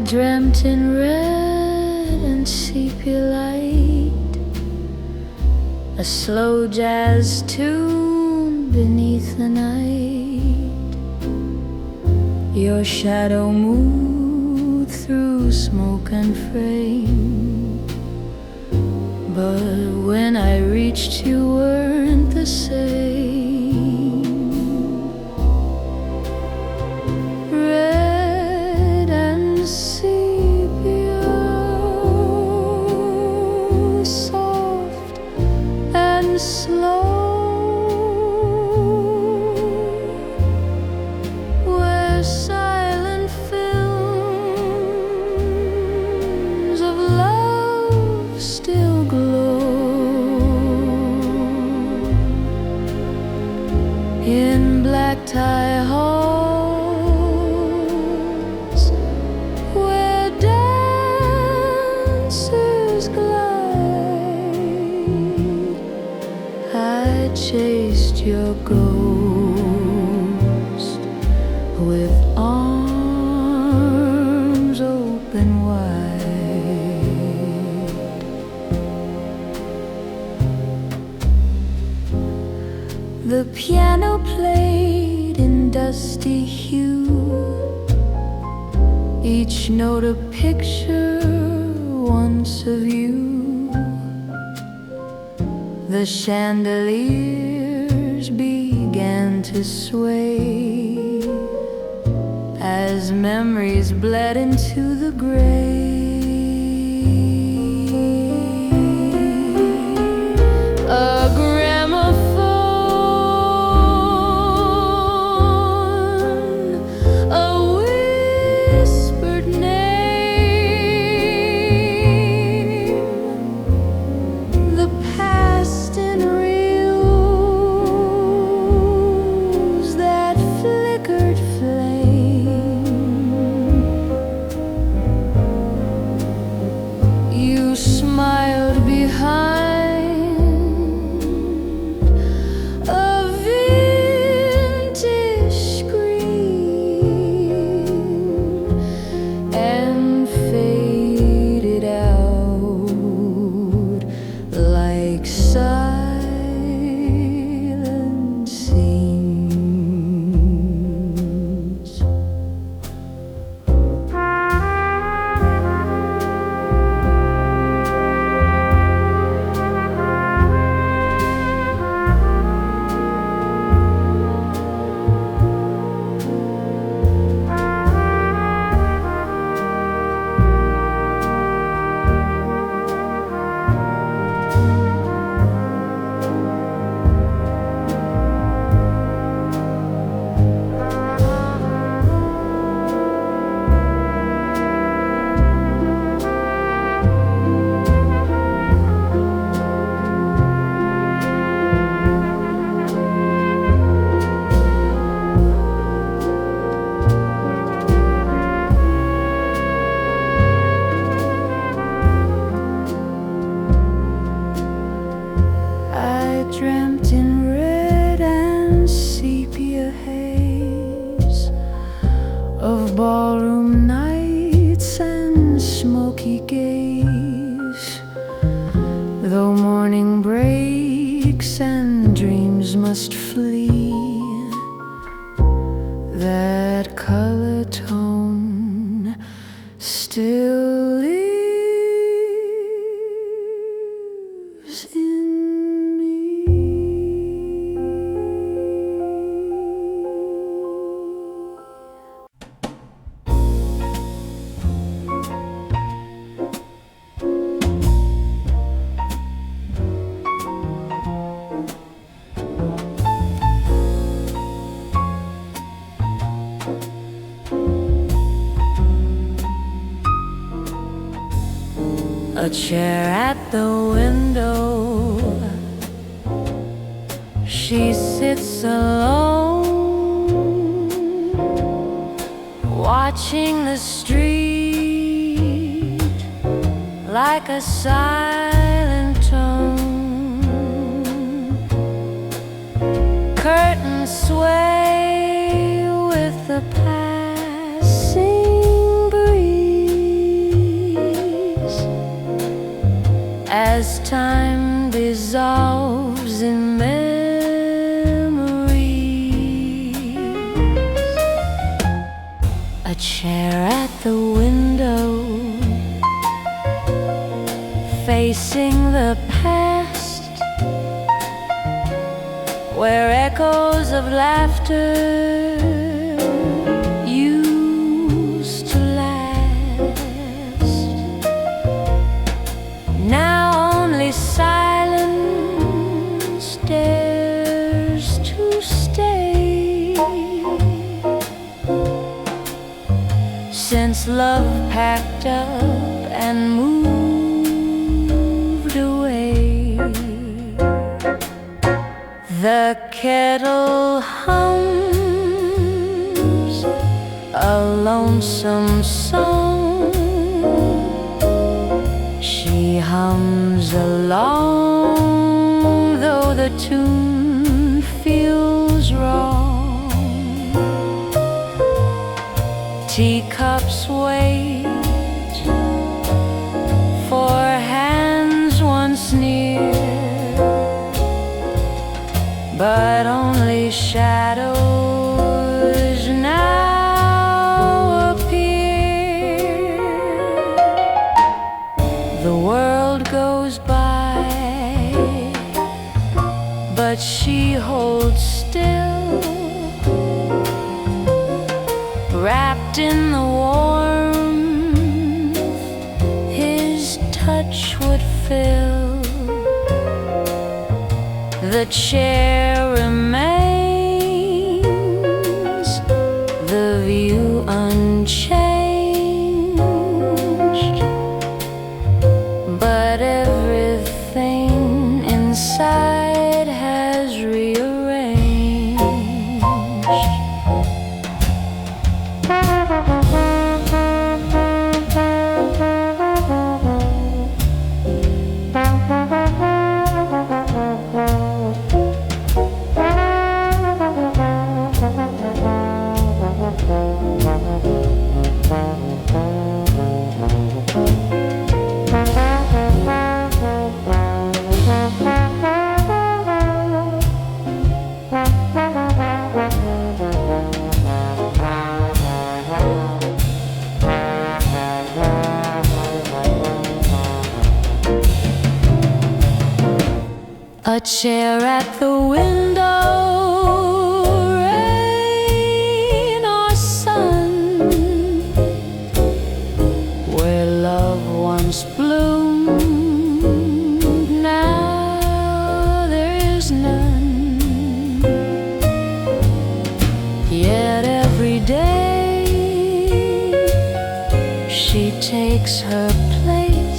dreamt in red and sepia light, a slow jazz tune beneath the night. Your shadow moved through smoke and frame, but when I reached you weren't the same. Red and sepia, soft and slow, where silent films of love still glow. In black tie halls, where dancers glide, I chased your ghost with arms open wide. The piano played in dusty hue, each note a picture once of you. The chandeliers began to sway as memories bled into the grave. A gramophone, a whispered name, the past in reels that flickered flame. You smiled behind a vintage screen and faded out like silent scenes. I dreamt in red and sepia haze of ballroom nights and smoky gaze. Though morning breaks and dreams must flee, that color tone still lives in me. A chair at the window, she sits alone, watching the street like a silent tone. Curtains sway with the passing breeze. dissolves in memories. A chair at the window, facing the past, where echoes of laughter used to last. Now only silence dares to stay, since love packed up and moved away. The kettle hums a lonesome song. She hums along, though the tune feels wrong. Teacups wait for hands once near, but only shadows now appear. The world goes by, but she holds still, wrapped in the warmth his touch would fill. The chair remains, the view unchanged, but everything inside has rearranged. A chair at the window, rain or sun, where love once bloomed, now there is none. Yet every day she takes her place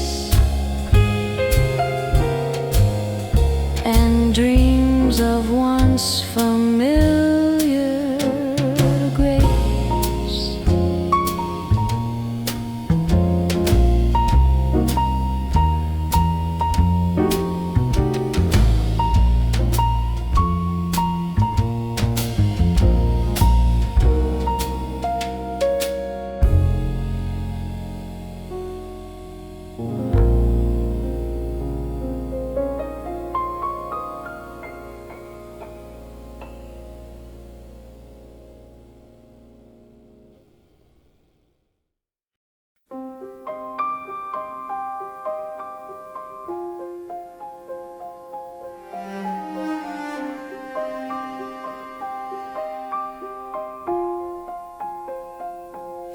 and dreams of once familiar grace.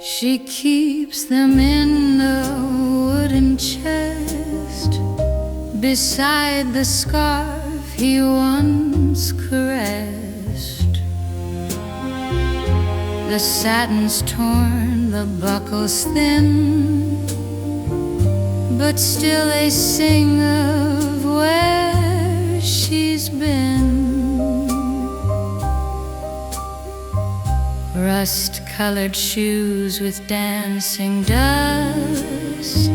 She keeps them in the wooden chest beside the scarf he once caressed. The satin's torn, the buckle's thin, but still they sing of where she's been. Rust-colored shoes with dancing dust,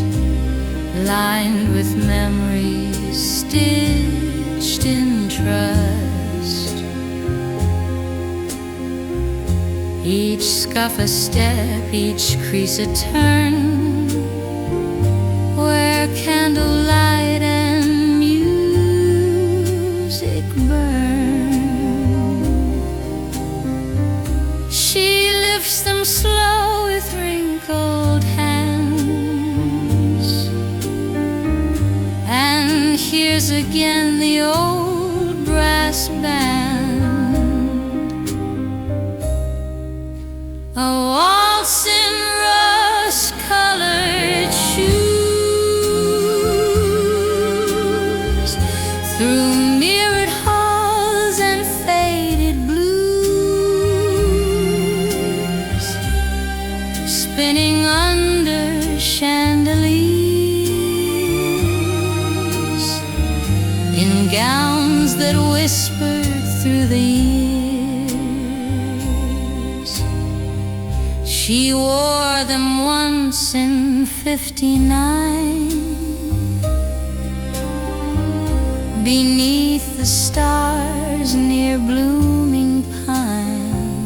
lined with memories stitched in trust. Each scuff a step, each crease a turn, where candlelight and music slow with wrinkled hands. And here's again the old brass band, a waltz in rust-colored shoes, through mirrored halls and faded blues, spinning under chandeliers, in gowns that whispered through the years. She wore them once in '59, beneath the stars near blooming pine.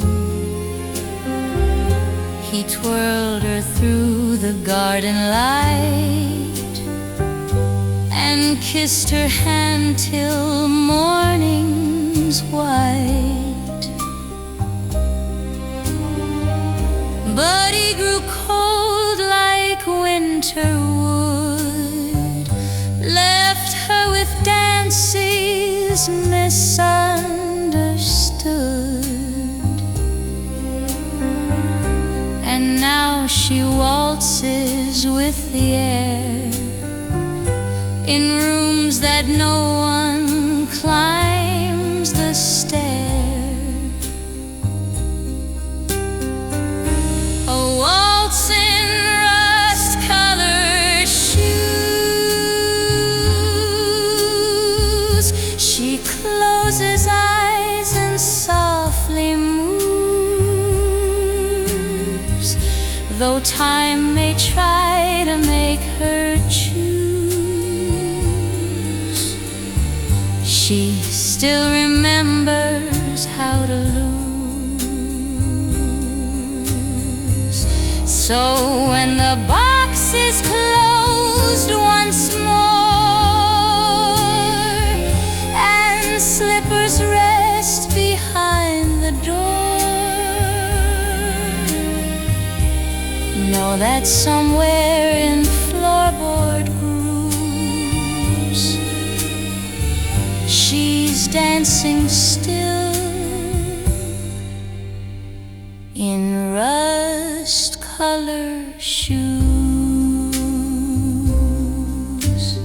He twirled her through the garden light and kissed her hand till morning's white. But he grew cold like winter wood, left her with dances misunderstood. And now she waltzes with the air, in rooms that no one climbs the stair. A waltz in rust-colored shoes. She closes eyes and softly moves, though time may try to make her choose. She still remembers how to lose. So when the box is closed once more and slippers rest behind the door, know that somewhere in floorboard grooves she's dancing still in rust-colored shoes.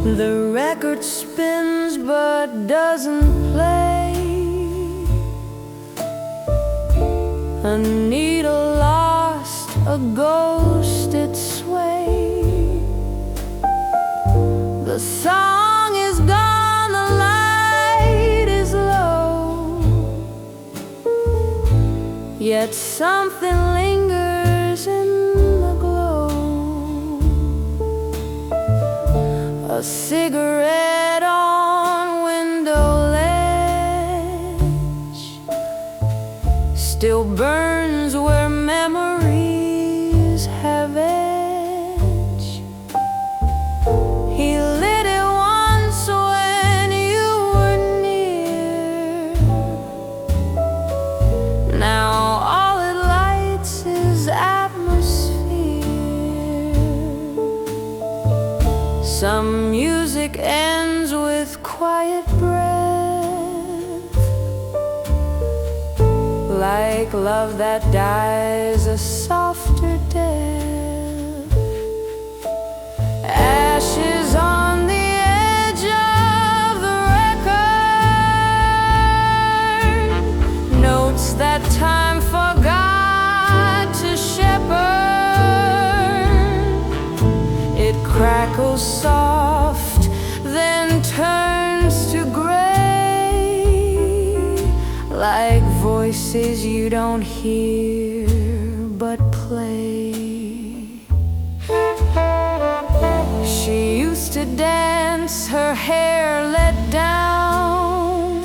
The record spins but doesn't play. A needle lost, a ghost its way. The song is gone, the light is low, yet something lingers in the glow. A cigarette on window ledge still burns where memories have edge. He lit it once when you were near. Now all it lights is atmosphere. Some music ends with quiet breath, like love that dies a softer death. Ashes on the edge of the record, that time forgot to shepherd. It crackles soft, then turns to gray, like voices you don't hear but play. She used to dance, her hair let down,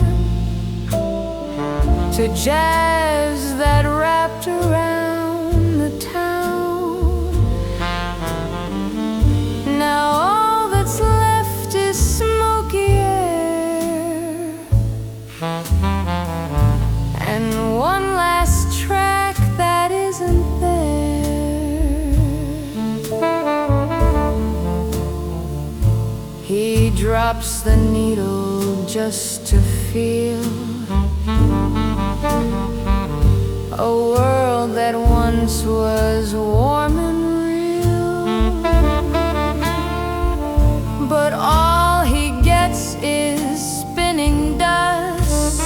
to jazz that wrapped around the town. Now all that's left is smoky air, and one last track that isn't there. He drops the needle just to feel a world that once was warm and real. But all he gets is spinning dust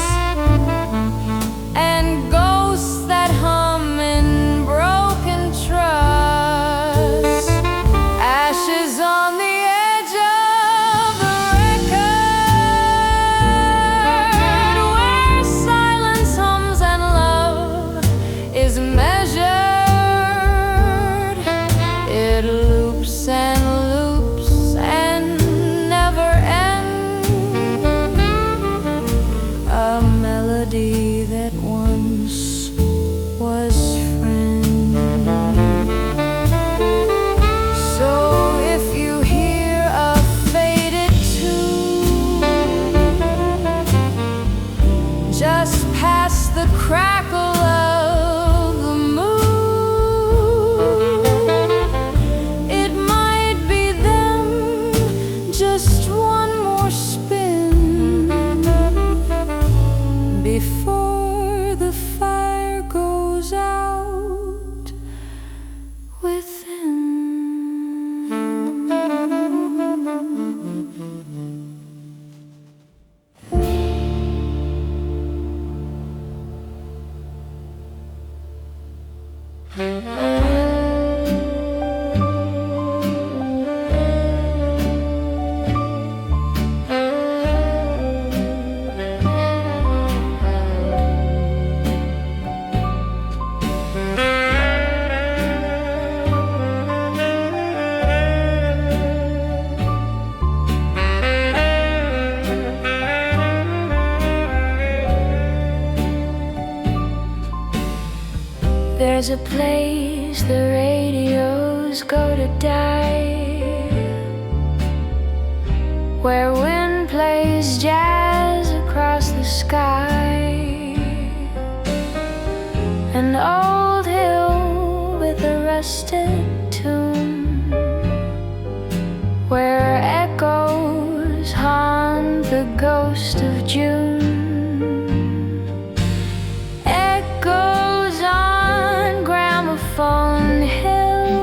and ghosts that hum in broken trust. Ashes on the edge of the record, where silence hums and love is measured. It loops and loops and never ends, a melody that once was friend. So if you hear a faded tune, just past the crackle of the moon, it might be them, just one more spin before the fire goes out within. There's a place the radios go to die, where wind plays jazz across the sky. An old hill with a rusted tomb, where echoes haunt the ghost of June. Echoes on Gramophone Hill,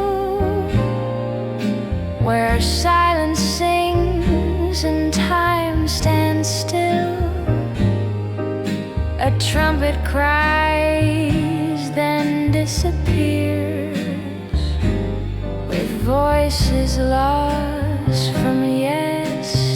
where silence sings and time stands still. A trumpet cries, then disappears, with voices lost from yesteryears.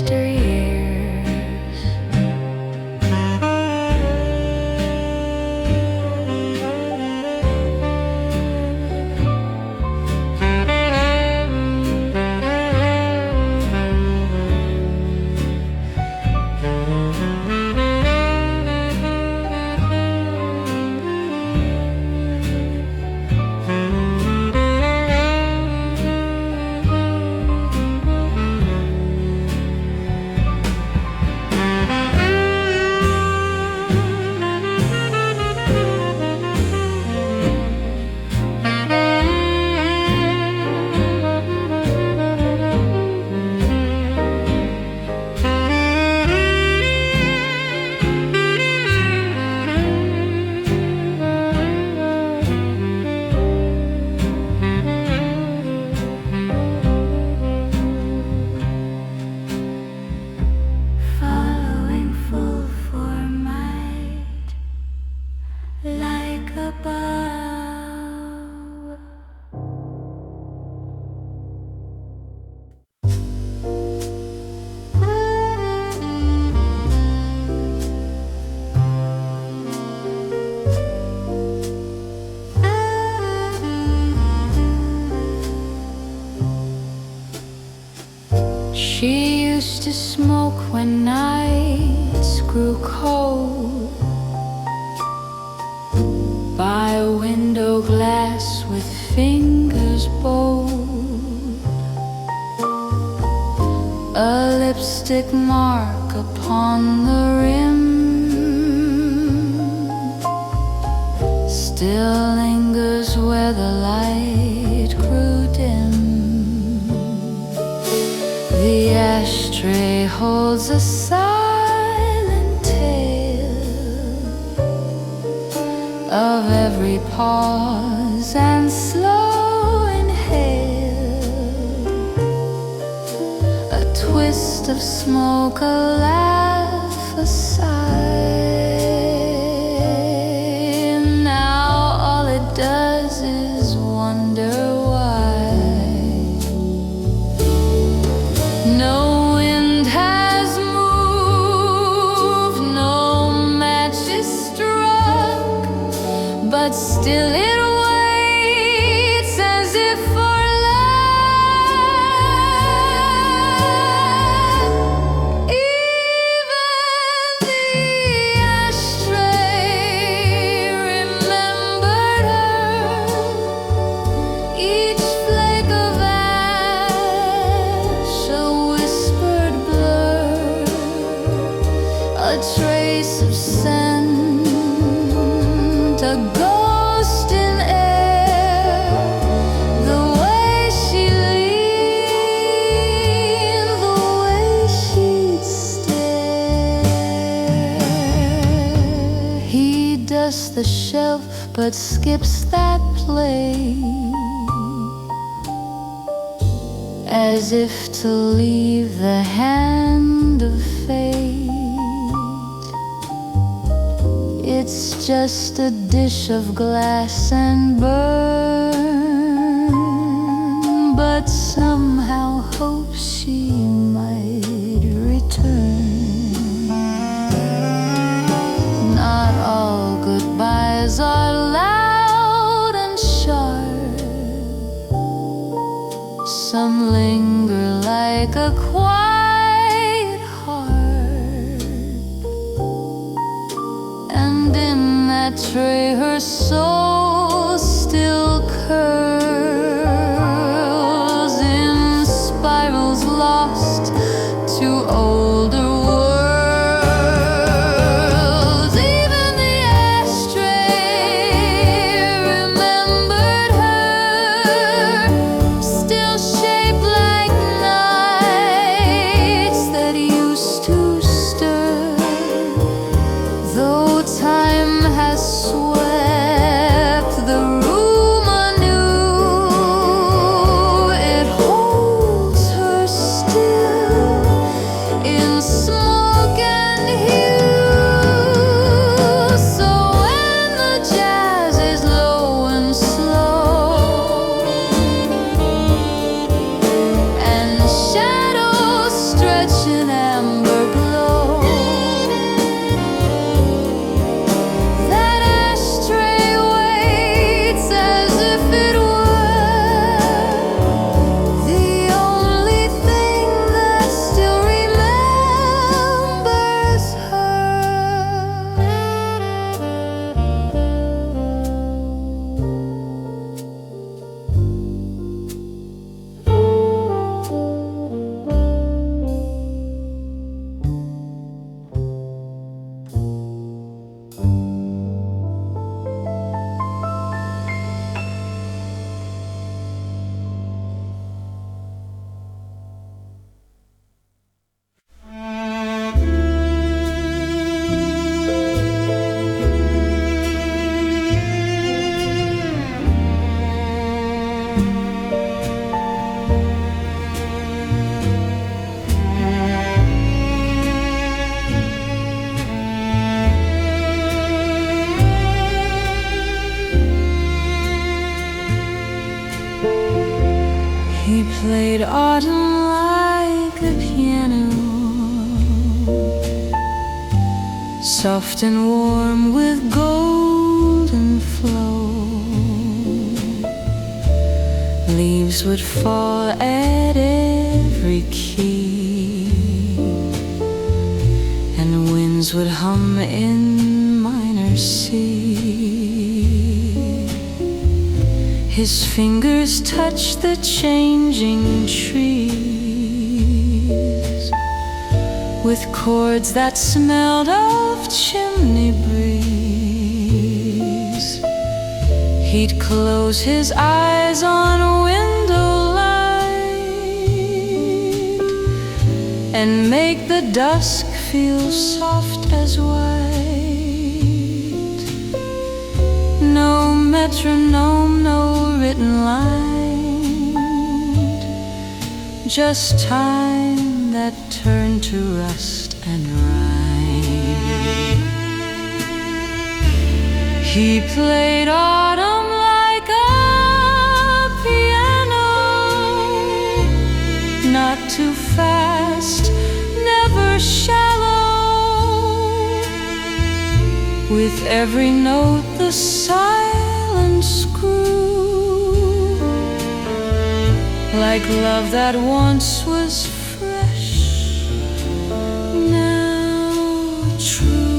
to smoke when nights grew cold, by a window glass with fingers bold, a lipstick mark upon the rim still lingers where the light grew dim. The ashtray holds a silent tale of every pause and slow inhale, a twist of smoke, a laugh, a sigh. Now all it does is wonder why no wind has moved, no match is struck, but still it waits as if for love. Even the ashtray remembered her, each flake of ash a whispered blur, a trace of scent, a ghost in air, the way she leaned, the way she'd stare. He dusts the shelf but skips that play, as if to leave the hand of fate. It's just a dish of glass and burn, but somehow hope she might return. Not all goodbyes are loud and sharp, some linger like a quiet harp, and in that tray her soul still curls in spirals lost to older worlds. Even the ashtray remembered her, still shaped like nights that used to stir, though time has swept the room anew. It holds her still in smoke and hue. So when the jazz is low and slow, and shadows stretch in amber glow, that ashtray waits as if it were the only thing that still remembers her. He played autumn like a piano, soft and warm with golden flow. Leaves would fall at every key, birds would hum in minor C. His fingers touch the changing trees with chords that smelled of chimney breeze. He'd close his eyes on a window light and make the dusk feel soft as white. No metronome, no written line, just time that turned to rust and rime. He played autumn like a piano, not too fast, never shallow. With every note the silence grew, like love that once was fresh, now true.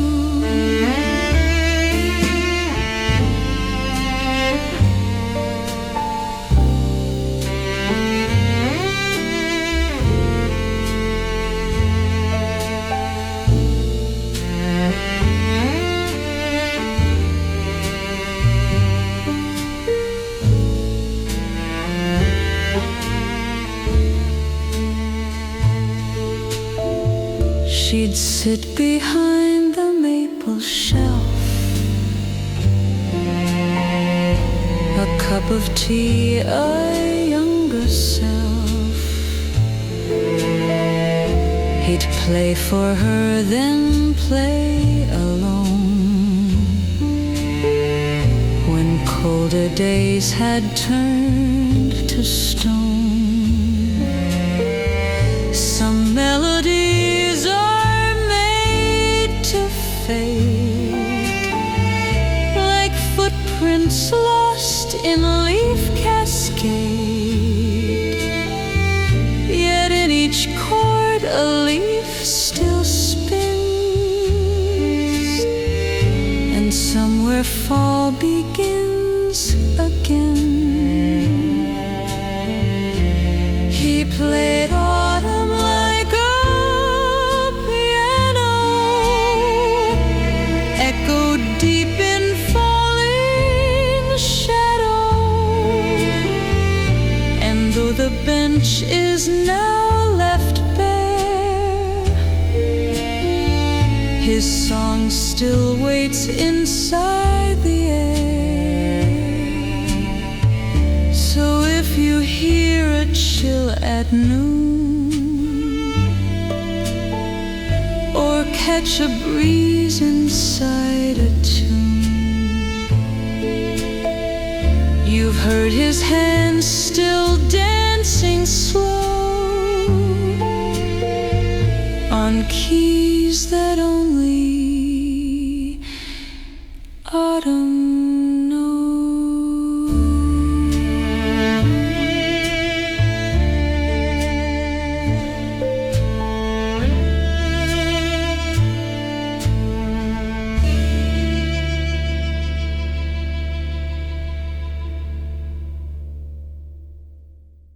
She'd sit behind the maple shelf, a cup of tea, a younger self. He'd play for her, then play alone, when colder days had turned to stone. Some melodies are made to fade, like footprints lost in a leaf cascade. Yet in each chord a leaf still spins, and somewhere fall begins again. He played autumn like a piano, echoed deep in falling shadow. And though the bench is now left bare, his song still waits inside the air. So if you hear a chill at noon, or catch a breeze inside a tune, you've heard his hands still dancing slow on keys